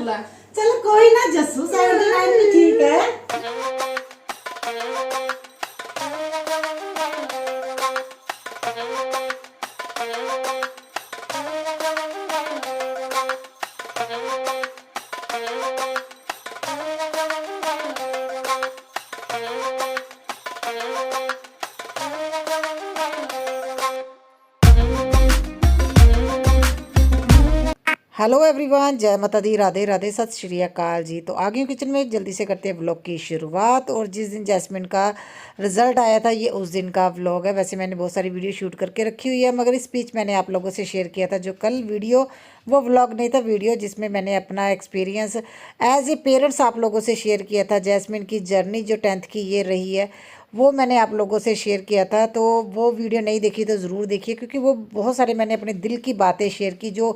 बोला। चलो कोई ना जस्सू 79 भी ठीक है। हेलो एवरीवन, जय माता दी, राधे राधे, सत श्री अकाल जी। तो आ गई हूँ किचन में, जल्दी से करते हैं व्लॉग की शुरुआत। और जिस दिन जैस्मिन का रिजल्ट आया था ये उस दिन का व्लॉग है। वैसे मैंने बहुत सारी वीडियो शूट करके रखी हुई है, मगर इस बीच मैंने आप लोगों से शेयर किया था जो कल वीडियो, वो व्लॉग नहीं था, वीडियो जिसमें मैंने अपना एक्सपीरियंस एज ए पेरेंट्स आप लोगों से शेयर किया था। जैस्मिन की जर्नी जो 10th की ये रही है वो मैंने आप लोगों से शेयर किया था। तो वो वीडियो नहीं देखी तो ज़रूर देखिए, क्योंकि वो बहुत सारे मैंने अपने दिल की बातें शेयर की जो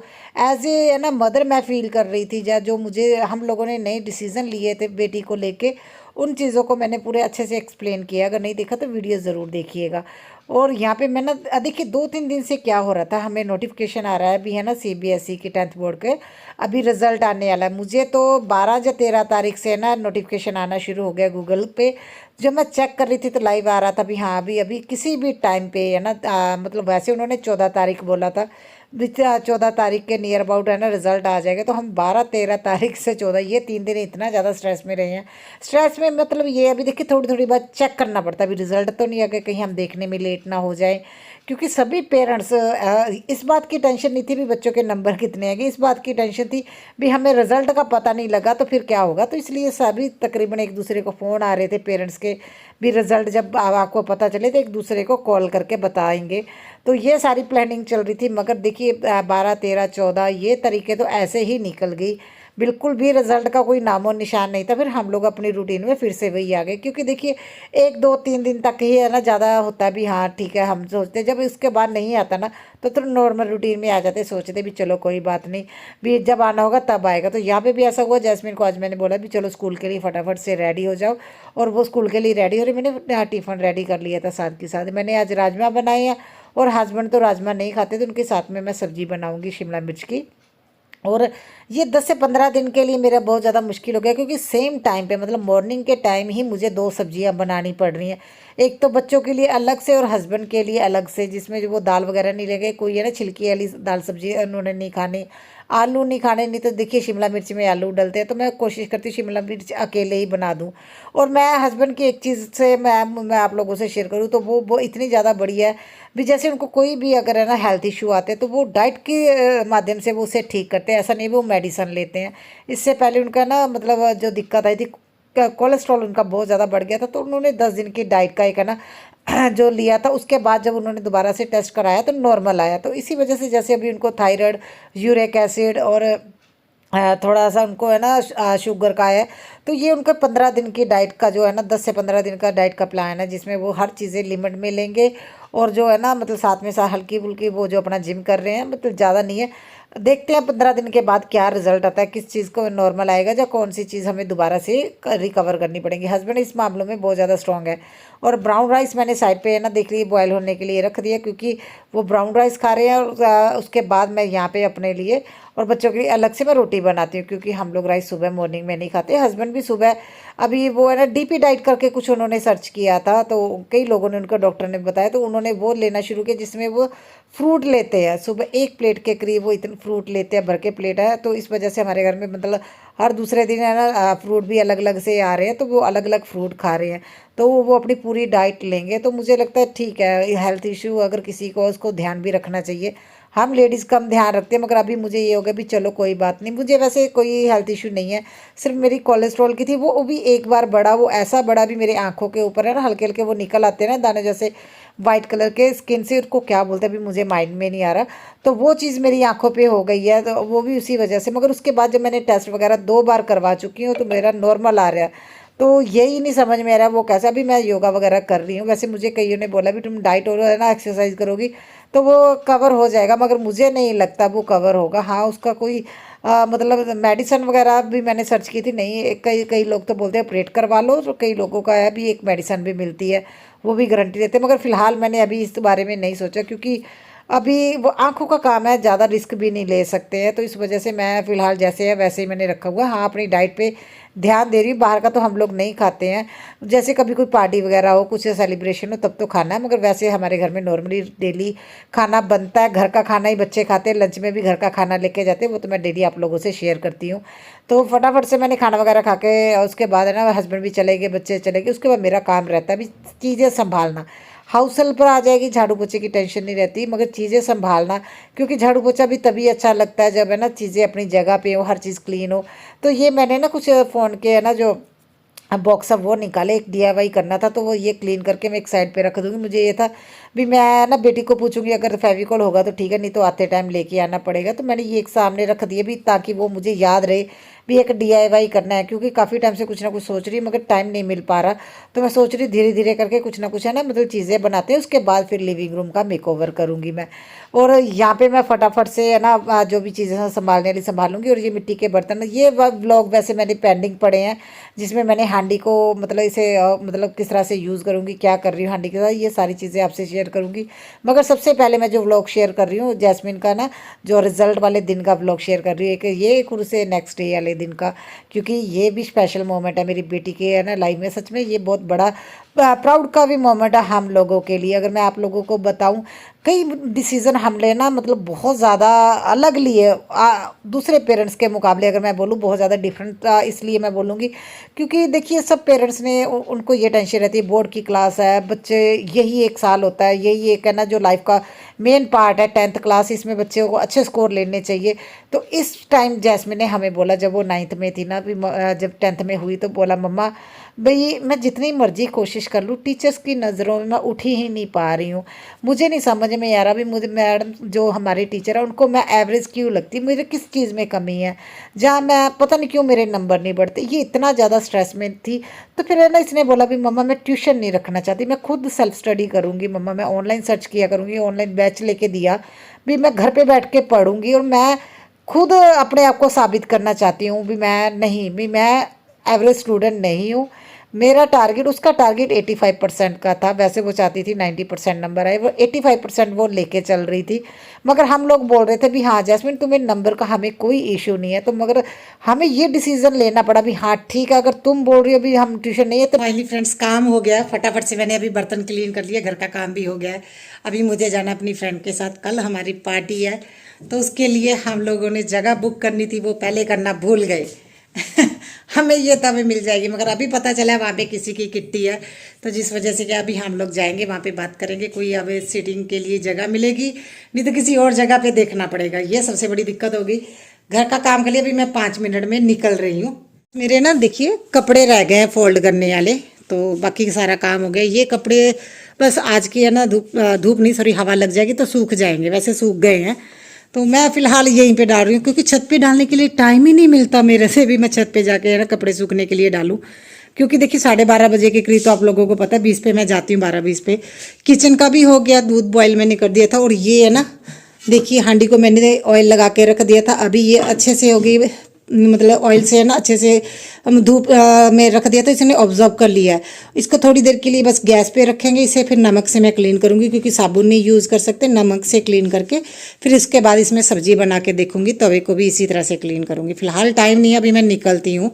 एज ए है ना मदर मैं फ़ील कर रही थी, या जो मुझे हम लोगों ने नए डिसीज़न लिए थे बेटी को लेके, उन चीज़ों को मैंने पूरे अच्छे से एक्सप्लेन किया। अगर नहीं देखा तो वीडियो ज़रूर देखिएगा। और यहाँ पे मैं ना देखिए 2-3 दिन से क्या हो रहा था, हमें नोटिफिकेशन आ रहा है अभी है ना CBSE की 10th बोर्ड के अभी रिज़ल्ट आने वाला है। मुझे तो 12 या 13 तारीख से ना नोटिफिकेशन आना शुरू हो गया गूगल पे। जब मैं चेक कर रही थी तो लाइव आ रहा था भी हाँ अभी अभी किसी भी टाइम पे है ना मतलब वैसे उन्होंने 14 तारीख बोला था, 14 तारीख के नियर अबाउट है ना रिजल्ट आ जाएगा। तो हम 12-13 तारीख से 14 ये 3 दिन इतना ज़्यादा स्ट्रेस में रहे हैं। स्ट्रेस में मतलब ये अभी देखिए थोड़ी थोड़ी बात चेक करना पड़ता है, अभी रिजल्ट तो नहीं आ गया कहीं हम देखने में लेट ना हो जाए, क्योंकि सभी पेरेंट्स इस बात की टेंशन नहीं थी भी बच्चों के नंबर कितने आएंगे, इस बात की टेंशन थी भी हमें रिजल्ट का पता नहीं लगा तो फिर क्या होगा। तो इसलिए सभी तकरीबन एक दूसरे को फ़ोन आ रहे थे पेरेंट्स के भी, रिजल्ट जब आपको पता चले तो एक दूसरे को कॉल करके बताएंगे। तो ये सारी प्लानिंग चल रही थी, मगर देखिए 12-13-14 ये तरीके तो ऐसे ही निकल गई, बिल्कुल भी रिजल्ट का कोई नामो निशान नहीं था। फिर हम लोग अपनी रूटीन में फिर से वही आ गए, क्योंकि देखिए 1-2-3 दिन तक ही है ना ज़्यादा होता है भी हाँ ठीक है, हम सोचते जब उसके बाद नहीं आता ना तो नॉर्मल रूटीन में आ जाते, सोचते भी चलो कोई बात नहीं, भी जब आना होगा तब आएगा। तो यहाँ पे भी ऐसा हुआ, जैस्मिन को आज मैंने बोला भी चलो स्कूल के लिए फटाफट से रेडी हो जाओ, और वो स्कूल के लिए रेडी हो रही, मैंने टिफ़िन रेडी कर लिया था साथ के साथ। मैंने आज राजमा बनाए हैं, और हस्बैंड तो राजमा नहीं खाते तो उनके साथ में मैं सब्ज़ी बनाऊँगी शिमला मिर्च की। और ये 10 से 15 दिन के लिए मेरा बहुत ज़्यादा मुश्किल हो गया, क्योंकि सेम टाइम पे मतलब मॉर्निंग के टाइम ही मुझे 2 सब्जियां बनानी पड़ रही हैं। एक तो बच्चों के लिए अलग से और हस्बैंड के लिए अलग से, जिसमें जो वो दाल वगैरह नहीं लेंगे, कोई है ना छिलकी वाली दाल सब्जी उन्होंने नहीं खानी, आलू नहीं खाने, नहीं तो देखिए शिमला मिर्च में आलू डलते हैं, तो मैं कोशिश करती हूँ शिमला मिर्च अकेले ही बना दूँ। और मैं हस्बैंड की एक चीज़ से मैं आप लोगों से शेयर करूँ तो वो इतनी ज़्यादा बढ़िया है भी, जैसे उनको कोई भी अगर है ना हेल्थ इशू आते हैं तो वो डाइट के माध्यम से वो उसे ठीक करते हैं, ऐसा नहीं वो मेडिसन लेते हैं। इससे पहले उनका ना मतलब जो दिक्कत आई थी, कोलेस्ट्रॉल उनका बहुत ज़्यादा बढ़ गया था, तो उन्होंने 10 दिन की डाइट का एक है ना जो लिया था, उसके बाद जब उन्होंने दोबारा से टेस्ट कराया तो नॉर्मल आया। तो इसी वजह से जैसे अभी उनको थायराइड, यूरिक एसिड और थोड़ा सा उनको है ना शुगर का है, तो ये उनका 15 दिन की डाइट का जो है ना 10 से 15 दिन का डाइट का प्लान है, जिसमें वो हर चीज़ें लिमिट में लेंगे। और जो है ना मतलब साथ में साथ हल्की फुल्की वो जो अपना जिम कर रहे हैं, मतलब ज़्यादा नहीं है। देखते हैं 15 दिन के बाद क्या रिजल्ट आता है, किस चीज़ को नॉर्मल आएगा या कौन सी चीज़ हमें दोबारा से रिकवर करनी पड़ेगी। हस्बैंड इस मामलों में बहुत ज़्यादा स्ट्रॉन्ग है। और ब्राउन राइस मैंने साइड पे है ना देख ली बॉयल होने के लिए रख दिया, क्योंकि वो ब्राउन राइस खा रहे हैं। और उसके बाद मैं यहाँ पे अपने लिए और बच्चों के लिए अलग से मैं रोटी बनाती हूँ, क्योंकि हम लोग राइस सुबह मॉर्निंग में नहीं खाते। हस्बैंड भी सुबह अभी वो है ना DP डाइट करके कुछ उन्होंने सर्च किया था, तो कई लोगों ने उनको डॉक्टर ने बताया, तो उन्होंने वो लेना शुरू किया, जिसमें वो फ्रूट लेते हैं सुबह 1 प्लेट के करीब, वो इतने फ्रूट लेते हैं, भर के प्लेट है। तो इस वजह से हमारे घर में मतलब हर दूसरे दिन है ना फ्रूट भी अलग अलग से आ रहे हैं, तो वो अलग अलग फ्रूट खा रहे हैं, तो वो अपनी पूरी डाइट लेंगे। तो मुझे लगता है ठीक है, हेल्थ इशू अगर किसी को उसको ध्यान भी रखना चाहिए। हम लेडीज़ कम ध्यान रखते हैं, मगर अभी मुझे ये हो गया भी चलो कोई बात नहीं। मुझे वैसे कोई हेल्थ इशू नहीं है, सिर्फ मेरी कोलेस्ट्रॉल की थी, वो भी एक बार बढ़ा, वो ऐसा बड़ा भी मेरे आंखों के ऊपर है ना हल्के हल्के वो निकल आते हैं ना दाने जैसे वाइट कलर के स्किन से, उनको क्या बोलते हैं अभी मुझे माइंड में नहीं आ रहा। तो वो चीज़ मेरी आंखों पे हो गई है, तो वो भी उसी वजह से। मगर उसके बाद जब मैंने टेस्ट वगैरह 2 बार करवा चुकी हूँ तो मेरा नॉर्मल आ रहा है। तो यही नहीं समझ में आ रहा वो कैसा। भी मैं योगा वगैरह कर रही हूँ, वैसे मुझे कईयों ने बोला भी तुम डाइट और है ना एक्सरसाइज करोगी तो वो कवर हो जाएगा, मगर मुझे नहीं लगता वो कवर होगा। हाँ उसका कोई मतलब मेडिसिन वगैरह भी मैंने सर्च की थी, नहीं कई कई लोग तो बोलते हैं ऑपरेट करवा लो, तो कई लोगों का है भी एक मेडिसिन भी मिलती है वो भी गारंटी देते हैं, मगर फ़िलहाल मैंने अभी इस बारे में नहीं सोचा, क्योंकि अभी वो आंखों का काम है, ज़्यादा रिस्क भी नहीं ले सकते हैं, तो इस वजह से मैं फ़िलहाल जैसे है वैसे ही मैंने रखा हुआ है। हाँ, अपनी डाइट पे ध्यान दे रही हूँ। बाहर का तो हम लोग नहीं खाते हैं, जैसे कभी कोई पार्टी वगैरह हो, कुछ सेलिब्रेशन हो, तब तो खाना है, मगर वैसे हमारे घर में नॉर्मली डेली खाना बनता है। घर का खाना ही बच्चे खाते हैं, लंच में भी घर का खाना लेके जाते हैं, वो तो मैं डेली आप लोगों से शेयर करती हूँ। तो फटाफट से मैंने खाना वगैरह खा के, उसके बाद है ना हस्बैंड भी चले गए, बच्चे चले गए, उसके बाद मेरा काम रहता है अभी चीज़ें संभालना। हाउस हेल्पर आ जाएगी, झाड़ू पोछे की टेंशन नहीं रहती, मगर चीज़ें संभालना, क्योंकि झाड़ू पोछा भी तभी अच्छा लगता है जब है ना चीज़ें अपनी जगह पे हो, हर चीज़ क्लीन हो। तो ये मैंने ना कुछ फ़ोन के है ना जो बॉक्स अब वो निकाले, एक डीआईवाई करना था, तो वो ये क्लीन करके मैं एक साइड पे रख दूँगी। मुझे ये था भी मैं ना बेटी को पूछूंगी, अगर फेविकॉल होगा तो ठीक है, नहीं तो आते टाइम लेके आना पड़ेगा। तो मैंने ये एक सामने रख दिया भी, ताकि वो मुझे याद रहे भी एक डीआईवाई करना है, क्योंकि काफ़ी टाइम से कुछ ना कुछ सोच रही हूँ, मगर टाइम नहीं मिल पा रहा। तो मैं सोच रही धीरे धीरे करके कुछ ना कुछ है ना मतलब चीज़ें बनाते हैं, उसके बाद फिर लिविंग रूम का मेकओवर करूँगी मैं। और यहाँ पे मैं फटाफट से है ना जो भी चीज़ें हैं संभालने वाली संभालूंगी। और ये मिट्टी के बर्तन, ये व्लॉग वैसे मैंने पेंडिंग पड़े हैं, जिसमें मैंने हांडी को मतलब इसे मतलब किस तरह से यूज़ करूँगी, क्या कर रही हूँ हांडी के साथ, ये सारी चीज़ें आपसे शेयर करूँगी। मगर सबसे पहले मैं जो व्लॉग शेयर कर रही हूँ जैस्मिन का ना, जो रिज़ल्ट वाले दिन का व्लॉग शेयर कर रही हूँ, एक ये एक उसे नेक्स्ट डे वाले दिन का, क्योंकि ये भी स्पेशल मोमेंट है मेरी बेटी के है ना लाइफ में। सच में ये बहुत बड़ा प्राउड का भी मोमेंट है हम लोगों के लिए। अगर मैं आप लोगों को बताऊं, कई डिसीज़न हम लेना मतलब बहुत ज़्यादा अलग लिए दूसरे पेरेंट्स के मुकाबले, अगर मैं बोलूँ बहुत ज़्यादा डिफरेंट इसलिए मैं बोलूँगी, क्योंकि देखिए सब पेरेंट्स ने उनको ये टेंशन रहती है, बोर्ड की क्लास है, बच्चे यही एक साल होता है, यही एक है ना जो लाइफ का मेन पार्ट है, 10th क्लास, इसमें बच्चों को अच्छे स्कोर लेने चाहिए। तो इस टाइम जैस्मिन ने हमें बोला, जब वो 9th में थी ना, भी जब 10th में हुई, तो बोला मम्मा भाई मैं जितनी मर्जी कोशिश कर लूँ, टीचर्स की नज़रों में मैं उठ ही नहीं पा रही हूँ। मुझे नहीं समझ में आ रहा भी, मुझे मैडम जो हमारी टीचर है उनको मैं एवरेज क्यों लगती, मुझे किस चीज़ में कमी है, जहाँ मैं पता नहीं क्यों मेरे नंबर नहीं बढ़ते। ये इतना ज़्यादा स्ट्रेस में थी। तो फिर है ना इसने बोला भी मम्मा मैं ट्यूशन नहीं रखना चाहती, मैं खुद सेल्फ स्टडी करूँगी मम्मा, मैं ऑनलाइन सर्च किया करूँगी, ऑनलाइन बैच लेके दिया भी, मैं घर पे बैठ के पढ़ूंगी, और मैं खुद अपने आप को साबित करना चाहती हूँ भी मैं नहीं, भी मैं एवरेज स्टूडेंट नहीं हूँ। मेरा टारगेट, उसका टारगेट 85% का था, वैसे वो चाहती थी 90% नंबर आए, वो 85% वो लेके चल रही थी। मगर हम लोग बोल रहे थे भी हाँ जैस्मिन तुम्हें नंबर का हमें कोई इशू नहीं है, तो मगर हमें ये डिसीजन लेना पड़ा भी हाँ ठीक है, अगर तुम बोल रही हो भी हम ट्यूशन नहीं है तो। फाइनली फ्रेंड्स काम हो गया, फटाफट से मैंने अभी बर्तन क्लीन कर लिया, घर का काम भी हो गया है। अभी मुझे जाना अपनी फ्रेंड के साथ, कल हमारी पार्टी है, तो उसके लिए हम लोगों ने जगह बुक करनी थी, वो पहले करना भूल गए। हमें ये तब मिल जाएगी, मगर अभी पता चला वहाँ पे किसी की किट्टी है, तो जिस वजह से कि अभी हम लोग जाएंगे वहाँ पे बात करेंगे, कोई अब सीटिंग के लिए जगह मिलेगी, नहीं तो किसी और जगह पे देखना पड़ेगा। ये सबसे बड़ी दिक्कत होगी। घर का काम के लिए भी मैं 5 मिनट में निकल रही हूँ। मेरे ना देखिए कपड़े रह गए हैं फोल्ड करने वाले, तो बाकी सारा काम हो गया। ये कपड़े बस आज की है ना धूप धूप नहीं सॉरी हवा लग जाएगी तो सूख जाएंगे, वैसे सूख गए हैं। तो मैं फ़िलहाल यहीं पे डाल रही हूँ, क्योंकि छत पे डालने के लिए टाइम ही नहीं मिलता मेरे से भी, मैं छत पे जाके है ना कपड़े सूखने के लिए डालूँ। क्योंकि देखिए 12:30 बजे के करीब तो आप लोगों को पता है 20 पे मैं जाती हूँ, 12:20 पे। किचन का भी हो गया, दूध बॉयल मैंने कर दिया था, और ये है ना देखिए हांडी को मैंने ऑयल लगा के रख दिया था, अभी ये अच्छे से हो गई, मतलब ऑयल से है ना अच्छे से हम धूप में रख दिया था, इसने ऑब्जॉर्व कर लिया है। इसको थोड़ी देर के लिए बस गैस पे रखेंगे, इसे फिर नमक से मैं क्लीन करूँगी, क्योंकि साबुन नहीं यूज़ कर सकते, नमक से क्लीन करके फिर इसके बाद इसमें सब्जी बना के देखूँगी, तवे को भी इसी तरह से क्लीन करूँगी। फिलहाल टाइम नहीं है, अभी मैं निकलती हूँ।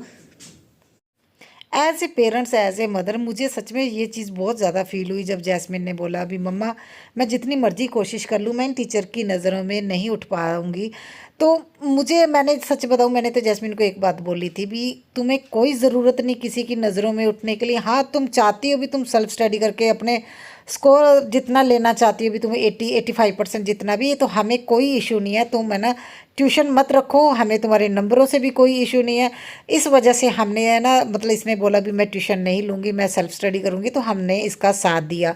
As a parents, as a mother, मुझे सच में ये चीज़ बहुत ज़्यादा फील हुई जब जैस्मिन ने बोला अभी मम्मा मैं जितनी मर्जी कोशिश कर लूँ मैं इन टीचर की नज़रों में नहीं उठ पाऊँगी। तो मुझे, मैंने सच बताऊँ, मैंने तो जैस्मिन को एक बात बोली थी भी तुम्हें कोई ज़रूरत नहीं किसी की नज़रों में उठने के लिए। हाँ तुम चाहती हो भी, तुम सेल्फ स्टडी करके अपने स्कोर जितना लेना चाहती हो भी, तुम्हें 85% जितना भी है, तो हमें कोई इशू नहीं है, तुम है ना ट्यूशन मत रखो, हमें तुम्हारे नंबरों से भी कोई इशू नहीं है। इस वजह से हमने है ना मतलब इसने बोला भी मैं ट्यूशन नहीं लूँगी, मैं सेल्फ स्टडी करूँगी, तो हमने इसका साथ दिया।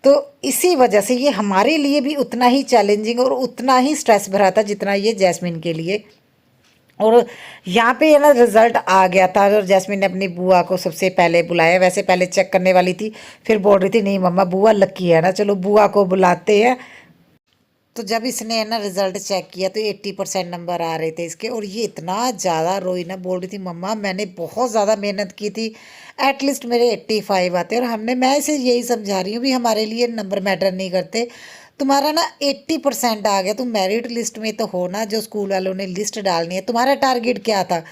तो इसी वजह से ये हमारे लिए भी उतना ही चैलेंजिंग और उतना ही स्ट्रेस भरा था जितना ये जैस्मिन के लिए। और यहाँ पे है ना रिजल्ट आ गया था, और जैस्मिन ने अपनी बुआ को सबसे पहले बुलाया, वैसे पहले चेक करने वाली थी, फिर बोल रही थी नहीं मम्मा बुआ लकी है ना, चलो बुआ को बुलाते हैं। तो जब इसने है ना रिजल्ट चेक किया तो 80% नंबर आ रहे थे इसके, और ये इतना ज़्यादा रोई ना, बोल रही थी मम्मा मैंने बहुत ज़्यादा मेहनत की थी, एटलीस्ट मेरे 85 आते। और हमने, मैं इसे यही समझा रही हूँ भी हमारे लिए नंबर मैटर नहीं करते। तुम्हारा ना 80% आ गया, तुम मेरिट लिस्ट में तो हो ना, जो स्कूल वालों ने लिस्ट डालनी है। तुम्हारा टारगेट क्या था?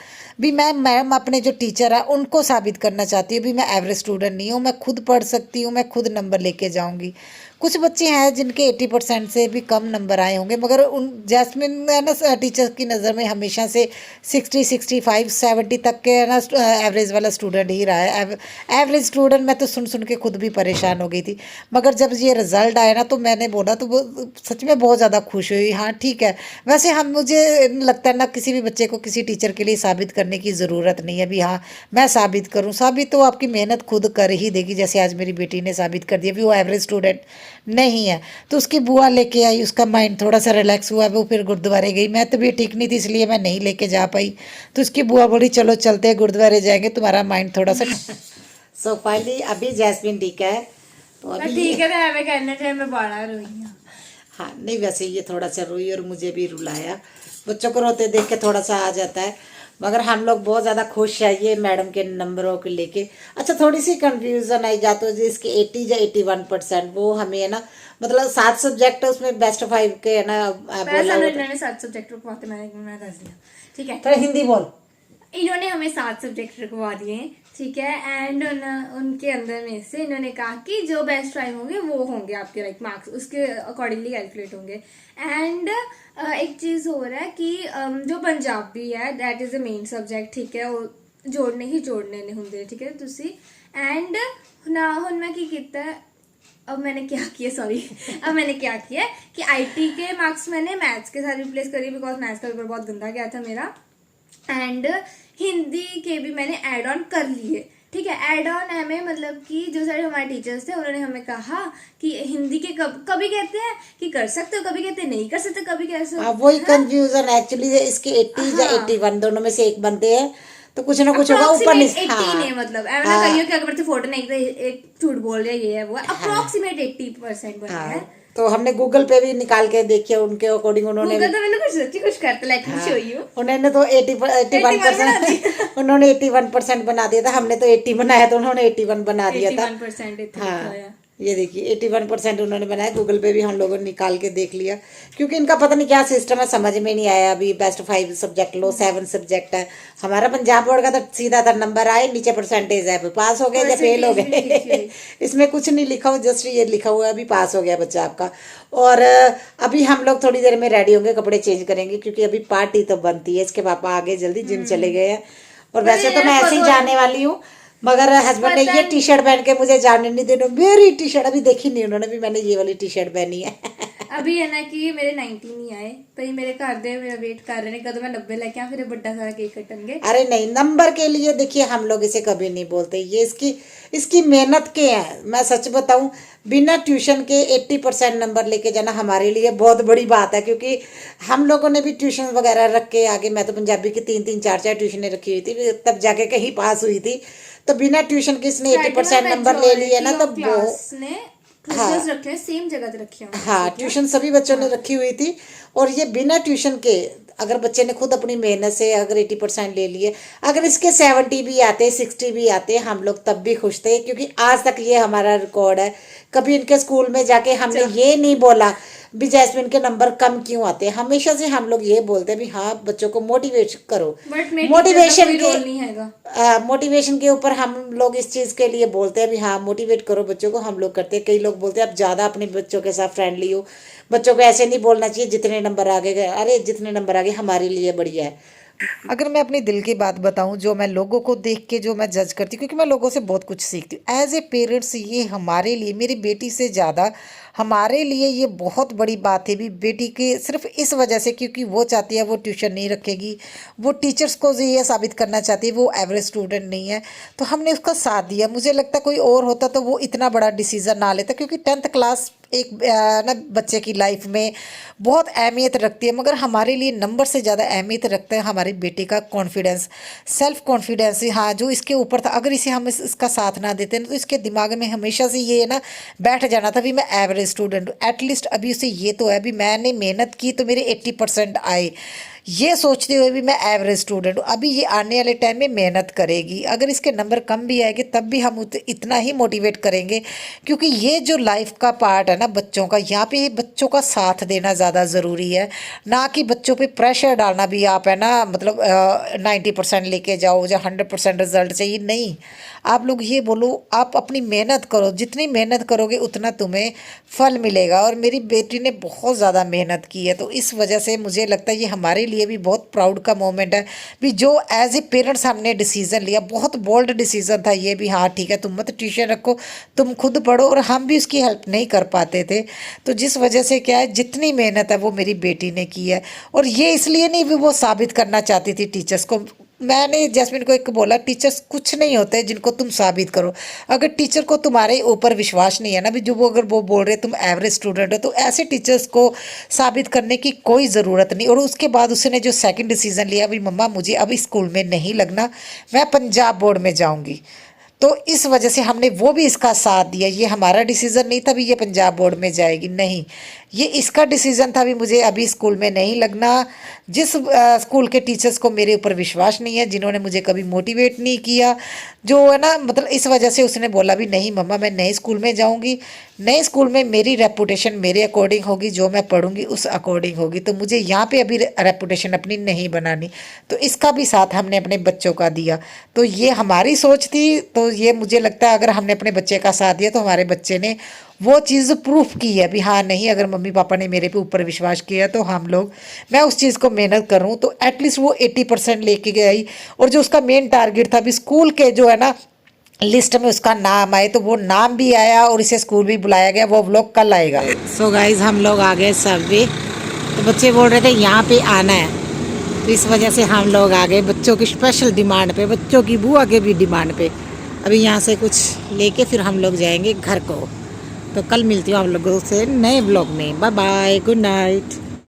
भी मैं मैम अपने जो टीचर है उनको साबित करना चाहती हूँ भी मैं एवरेज स्टूडेंट नहीं हूँ, मैं खुद पढ़ सकती हूँ, मैं खुद नंबर लेके जाऊँगी। कुछ बच्चे हैं जिनके 80% से भी कम नंबर आए होंगे, मगर उन जैस्मिन है ना टीचर की नज़र में हमेशा से 60 65 70 तक के है ना एवरेज वाला स्टूडेंट ही रहा है। एवरेज स्टूडेंट मैं तो सुन सुन के खुद भी परेशान हो गई थी। मगर जब ये रिज़ल्ट आया ना तो मैंने बोला तो वो सच में बहुत ज़्यादा खुश हुई। हाँ ठीक है, वैसे हम मुझे लगता है ना किसी भी बच्चे को किसी टीचर के लिए साबित करने की ज़रूरत नहीं है भी हाँ मैं साबित करूँ। साबित तो आपकी मेहनत खुद कर ही देगी। जैसे आज मेरी बेटी ने साबित कर दिया भी वो एवरेज स्टूडेंट नहीं है, तो उसकी बुआ लेके आई, उसका माइंड थोड़ा सा रिलैक्स हुआ, वो फिर गुरुद्वारे गई। मैं तबीयत ठीक नहीं थी इसलिए मैं नहीं लेके जा पाई, तो उसकी बुआ बोली चलो चलते हैं गुरुद्वारे जाएंगे, तुम्हारा माइंड थोड़ा सा सो फाइनली अभी जैस्मिन ठीक है, तो मैं अभी ठीक है तो एवं करना चाहिए, मैं बड़ा रोई हूँ। हाँ नहीं वैसे ये थोड़ा सा रोई और मुझे भी रुलाया। बच्चों को रोते देख के थोड़ा सा आ जाता है, मगर हम लोग बहुत ज़्यादा खुश है ये मैडम के नंबरों को लेके। अच्छा थोड़ी सी कंफ्यूजन आई जाती है, इसके 80 या 81% वो हमें है ना, मतलब 7 सब्जेक्ट है उसमें बेस्ट 5 के है ना बोला हुआ था। इन्होंने 7 सब्जेक्ट रखवाते, मैं दस दिया ठीक है। तो हिंदी बोल। इन्होंने हमें 7 सब्जेक्ट रखवा दिए हैं ठीक है, एंड उनके अंदर में से इन्होंने कहा कि जो बेस्ट टाइम होंगे वो होंगे आपके लाइक मार्क्स उसके अकॉर्डिंगली कैलकुलेट होंगे। एंड एक चीज हो रहा है कि जो पंजाबी है that is the main subject ठीक है, वो जोड़ने ही जोड़ने नहीं होंगे ठीक है तुसी। एंड ना हुन मैं की कीता है, अब मैंने क्या किया सॉरी अब मैंने क्या किया कि आईटी के मार्क्स मैंने मैथ्स के साथ रिप्लेस करी बिकॉज मैथ्स का पेपर बहुत गंदा गया था मेरा। एंड हिंदी के भी मैंने ऐड ऑन कर लिए ठीक है। ऐड ऑन है में मतलब कि जो सारे हमारे टीचर्स थे उन्होंने हमें कहा कि हिंदी के कभी कहते हैं कि कर सकते हो, कभी कहते हैं नहीं कर सकते, कभी कह सकते वही कंफ्यूजन एक्चुअली इसके 80 या 81 दोनों में से एक बनते हैं, तो कुछ ना कुछ होगा ऊपर नीचे। 18 है मतलब ऐसा ना कहियो कि अगर बच्चे फोटो नहीं तो एक झूठ बोल रहे ये है वो अप्रोक्सीमेट 80% बना है। तो हमने गूगल पे भी निकाल के देखिए उनके अकॉर्डिंग उन्होंने गूगल तो मैंने कुछ सच्ची कुछ करता लाइक शो यू उन्होंने तो 81% उन्होंने 81% बना दिया था, हमने तो 80 बनाया तो उन्होंने 81 बना दिया था। 81% हाँ ये देखिए 81% उन्होंने बनाया। गूगल पे भी हम लोगों ने निकाल के देख लिया, क्योंकि इनका पता नहीं क्या सिस्टम है समझ में नहीं आया। अभी बेस्ट 5 सब्जेक्ट लो 7 सब्जेक्ट है, हमारा पंजाब बोर्ड का तो सीधा था नंबर आए नीचे परसेंटेज है, पास हो गए या फेल हो गए इसमें कुछ नहीं लिखा हुआ, जस्ट ये लिखा हुआ है अभी पास हो गया बच्चा आपका। और अभी हम लोग थोड़ी देर में रेडी होंगे, कपड़े चेंज करेंगे क्योंकि अभी पार्टी तो बनती है। इसके पापा आगे जल्दी जिम चले गए हैं, और वैसे तो मैं ऐसे ही जाने वाली हूँ, मगर हस्बैंड ने ये टी शर्ट पहन के मुझे जाने नहीं देना। मेरी टी शर्ट अभी देखी नहीं उन्होंने भी, मैंने ये वाली टी शर्ट पहनी है अभी है ना कि मेरे 90 नहीं आए पर मेरे घर दे मेरा वेट कर रहे हैं कदों मैं 90 लेके आऊं, फिर बड़ा सारा केक कटेंगे। अरे नहीं नंबर के लिए देखिए हम लोग इसे कभी नहीं बोलते, ये इसकी मेहनत के हैं। मैं सच बताऊं बिना ट्यूशन के 80% नंबर लेके जाना हमारे लिए बहुत बड़ी बात है, क्योंकि हम लोगों ने भी ट्यूशन वगैरह रख के आगे, मैं तो पंजाबी की 3 4 ट्यूशनें रखी हुई थी तब जाके कहीं पास हुई थी। तो बिना ट्यूशन के इसने 80% नंबर ले लिए ना, तो हाँ रखे सेम जगह रखे हाँ ट्यूशन सभी बच्चों ने रखी हुई थी। और ये बिना ट्यूशन के अगर बच्चे ने खुद अपनी मेहनत से अगर 80% ले लिए, अगर इसके 70 भी आते 60 भी आते हम लोग तब भी खुश थे, क्योंकि आज तक ये हमारा रिकॉर्ड है। कभी इनके स्कूल में जाके हमने ये नहीं बोला भी जैस्मिन के नंबर कम क्यों आते हैं। हमेशा से हम लोग ये बोलते हैं भी हाँ बच्चों को मोटिवेट करो। मोटिवेशन के ऊपर हम लोग इस चीज़ के लिए बोलते हैं भी हाँ मोटिवेट करो बच्चों को, हम लोग करते हैं। कई लोग बोलते हैं आप ज़्यादा अपने बच्चों के साथ फ्रेंडली हो, बच्चों को ऐसे नहीं बोलना चाहिए जितने नंबर आगे गए। अरे जितने नंबर आगे हमारे लिए बढ़िया है। अगर मैं अपनी दिल की बात बताऊं, जो मैं लोगों को देख के जो मैं जज करती हूँ, क्योंकि मैं लोगों से बहुत कुछ सीखती हूँ एज ए पेरेंट्स, ये हमारे लिए मेरी बेटी से ज़्यादा हमारे लिए ये बहुत बड़ी बात है भी बेटी के सिर्फ इस वजह से क्योंकि वो चाहती है वो ट्यूशन नहीं रखेगी, वो टीचर्स को ये साबित करना चाहती है वो एवरेज स्टूडेंट नहीं है, तो हमने उसका साथ दिया। मुझे लगता है कोई और होता तो वो इतना बड़ा डिसीज़न ना लेता, क्योंकि 10th क्लास एक ना बच्चे की लाइफ में बहुत अहमियत रखती है, मगर हमारे लिए नंबर से ज़्यादा अहमियत रखता है हमारी बेटी का कॉन्फिडेंस, सेल्फ कॉन्फिडेंस। हाँ जो इसके ऊपर था, अगर इसे हम इसका साथ ना देते तो इसके दिमाग में हमेशा से ये ना बैठ जाना था भी मैं एवरेज स्टूडेंट हूँ। एटलीस्ट अभी उसे ये तो है भी मैंने मेहनत की तो मेरे 80% आए। ये सोचते हुए भी मैं एवरेज स्टूडेंट हूँ। अभी ये आने वाले टाइम में मेहनत करेगी, अगर इसके नंबर कम भी आएंगे तब भी हम इतना ही मोटिवेट करेंगे, क्योंकि ये जो लाइफ का पार्ट है ना बच्चों का, यहाँ पे बच्चों का साथ देना ज़्यादा ज़रूरी है, ना कि बच्चों पे प्रेशर डालना भी। आप है ना मतलब 90% लेके जाओ या 100% रिजल्ट चाहिए, नहीं। आप लोग ये बोलो आप अपनी मेहनत करो, जितनी मेहनत करोगे उतना तुम्हें फल मिलेगा। और मेरी बेटी ने बहुत ज़्यादा मेहनत की है, तो इस वजह से मुझे लगता है ये हमारे लिए भी बहुत प्राउड का मोमेंट है भी, जो एज ए पेरेंट्स हमने डिसीज़न लिया। बहुत बोल्ड डिसीज़न था ये भी, हाँ ठीक है तुम मत ट्यूशन रखो, तुम खुद पढ़ो, और हम भी उसकी हेल्प नहीं कर पाते थे। तो जिस वजह से क्या है, जितनी मेहनत है वो मेरी बेटी ने की है। और ये इसलिए नहीं भी वो साबित करना चाहती थी टीचर्स को। मैंने जैस्मिन को एक बोला, टीचर्स कुछ नहीं होते जिनको तुम साबित करो। अगर टीचर को तुम्हारे ऊपर विश्वास नहीं है ना भी, जो वो अगर वो बोल रहे तुम एवरेज स्टूडेंट हो, तो ऐसे टीचर्स को साबित करने की कोई ज़रूरत नहीं। और उसके बाद उसने जो सेकंड डिसीज़न लिया भी, मम्मा मुझे अब स्कूल में नहीं लगना, मैं पंजाब बोर्ड में जाऊँगी, तो इस वजह से हमने वो भी इसका साथ दिया। ये हमारा डिसीज़न नहीं था भी ये पंजाब बोर्ड में जाएगी, नहीं, ये इसका डिसीज़न था भी मुझे अभी स्कूल में नहीं लगना। जिस स्कूल के टीचर्स को मेरे ऊपर विश्वास नहीं है, जिन्होंने मुझे कभी मोटिवेट नहीं किया, जो है ना मतलब इस वजह से उसने बोला भी नहीं मम्मा मैं नए स्कूल में जाऊंगी, नए स्कूल में मेरी रेपुटेशन मेरे अकॉर्डिंग होगी, जो मैं पढ़ूंगी उस अकॉर्डिंग होगी, तो मुझे यहाँ पे अभी रेपुटेशन अपनी नहीं बनानी। तो इसका भी साथ हमने अपने बच्चों का दिया। तो ये हमारी सोच थी, तो ये मुझे लगता है अगर हमने अपने बच्चे का साथ दिया तो हमारे बच्चे ने वो चीज़ प्रूफ की है भी, हाँ नहीं अगर मम्मी पापा ने मेरे पे ऊपर विश्वास किया तो हम लोग, मैं उस चीज़ को मेहनत करूँ। तो एटलीस्ट वो 80% लेके गई। और जो उसका मेन टारगेट था भी स्कूल के जो है ना लिस्ट में उसका नाम आए, तो वो नाम भी आया और इसे स्कूल भी बुलाया गया। वो व्लॉग कल आएगा। सो गाइज हम लोग आ गए सब भी, तो बच्चे बोल रहे थे यहाँ पे आना है, तो इस वजह से हम लोग आ गए बच्चों की स्पेशल डिमांड पे, बच्चों की बुआ के भी डिमांड पे। अभी यहाँ से कुछ लेके फिर हम लोग जाएंगे घर को। तो कल मिलती हूँ आप लोगों से नए ब्लॉग में। Bye bye, good night.